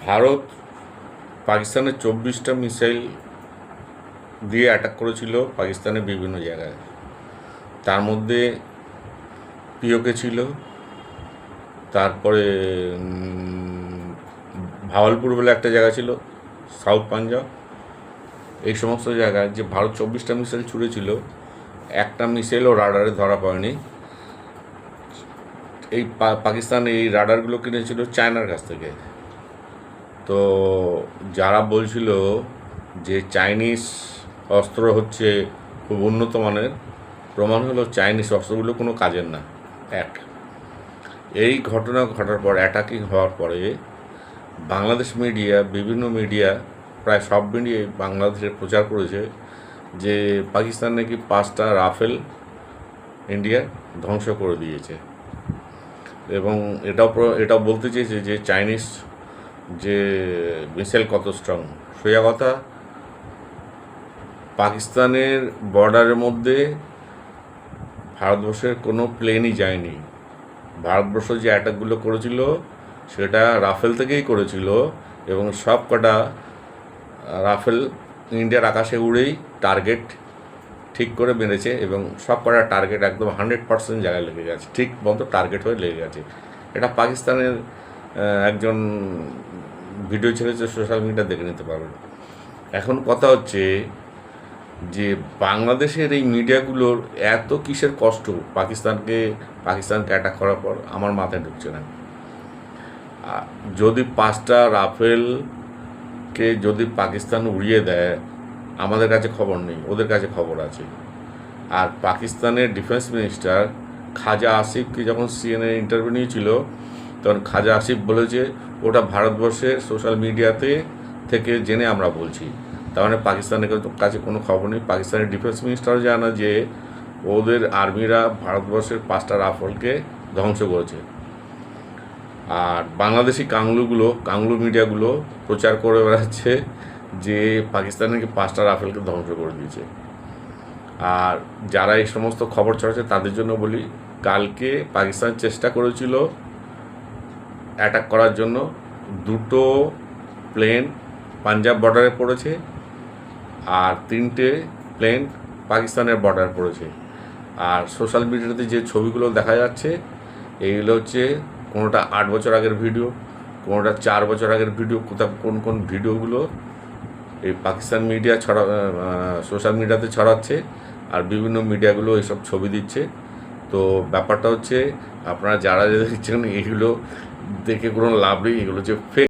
ভারত পাকিস্তানের 24টা মিসাইল দিয়ে অ্যাটাক করেছিল পাকিস্তানের বিভিন্ন জায়গায়। তার মধ্যে পিওকে ছিল, তারপরে ভাওয়ালপুর বলে একটা জায়গা ছিল, সাউথ পাঞ্জাব। এই সমস্ত জায়গায় যে ভারত 24টা মিসাইল ছুঁড়েছিল, একটা মিসাইলও রাডারে ধরা পড়েনি। এই পাকিস্তান এই রাডারগুলো কিনেছিল চায়নার কাছ থেকে। তো যারা বলছিল যে চাইনিজ অস্ত্র হচ্ছে খুব উন্নত মানের, প্রমাণ হলো চাইনিজ অস্ত্রগুলো কোনো কাজের না। এই ঘটনা ঘটার পর, অ্যাটাকিং হওয়ার পরে বাংলাদেশ মিডিয়া, বিভিন্ন মিডিয়া, প্রায় সব মিডিয়ায় বাংলাদেশে প্রচার করেছে যে পাকিস্তান নাকি 5টা রাফেল ইন্ডিয়া ধ্বংস করে দিয়েছে, এবং এটাও বলতে চেয়েছে যে চাইনিজ যে মিসাইল কত স্ট্রং। সোজা কথা, পাকিস্তানের বর্ডারের মধ্যে ভারতবর্ষের কোনো প্লেনই যায়নি। ভারতবর্ষ যে অ্যাটাকগুলো করেছিল সেটা রাফেল থেকেই করেছিল, এবং সব কটা রাফেল ইন্ডিয়ার আকাশে উড়েই টার্গেট ঠিক করে মেরেছে, এবং সব কটা টার্গেট একদম 100% জায়গায় লেগে গেছে, ঠিক মতো টার্গেট হয়ে লেগে গেছে। এটা পাকিস্তানের একজন ভিডিও ছেড়েছে, সোশ্যাল মিডিয়া দেখে নিতে পারবেন। এখন কথা হচ্ছে যে বাংলাদেশের এই মিডিয়াগুলোর এত কিসের কষ্ট পাকিস্তানকে অ্যাটাক করার পর আমার মাথায় ঢুকছে না। যদি 5টা রাফেলকে যদি পাকিস্তান উড়িয়ে দেয়, আমাদের কাছে খবর নেই, ওদের কাছে খবর আছে। আর পাকিস্তানের ডিফেন্স মিনিস্টার খাজা আসিফকে যখন CNN ইন্টারভিউ নিয়েছিল, তখন খাজা আসিফ বলেছে ওটা ভারতবর্ষের সোশ্যাল মিডিয়াতে থেকে জেনে আমরা বলছি। তার মানে পাকিস্তানের কাছে কোনো খবর নেই। পাকিস্তানের ডিফেন্স মিনিস্টারও জানে যে ওদের আর্মিরা ভারতবর্ষের 5টা রাফেলকে ধ্বংস করেছে। আর বাংলাদেশি কাংলু মিডিয়াগুলো প্রচার করে বেড়াচ্ছে যে পাকিস্তানকে 5টা রাফেলকে ধ্বংস করে দিয়েছে। আর যারা এই সমস্ত খবর ছড়াচ্ছে তাদের জন্য বলি, কালকে পাকিস্তান চেষ্টা করেছিল অ্যাটাক করার জন্য। 2টো প্লেন পাঞ্জাব বর্ডারে পড়েছে, আর 3টে প্লেন পাকিস্তানের বর্ডারে পড়েছে। আর সোশ্যাল মিডিয়াতে যে ছবিগুলো দেখা যাচ্ছে, এইগুলো হচ্ছে কোনোটা 8 বছর আগের ভিডিও, কোনোটা 4 বছর আগের ভিডিও। কোন ভিডিওগুলো এই পাকিস্তান মিডিয়া সোশ্যাল মিডিয়াতে ছড়াচ্ছে, আর বিভিন্ন মিডিয়াগুলো এইসব ছবি দিচ্ছে। তো ব্যাপারটা হচ্ছে, আপনারা যারা দেখছেন এগুলো দেখে কোনো লাভ নেই, এগুলো হচ্ছে ফেক।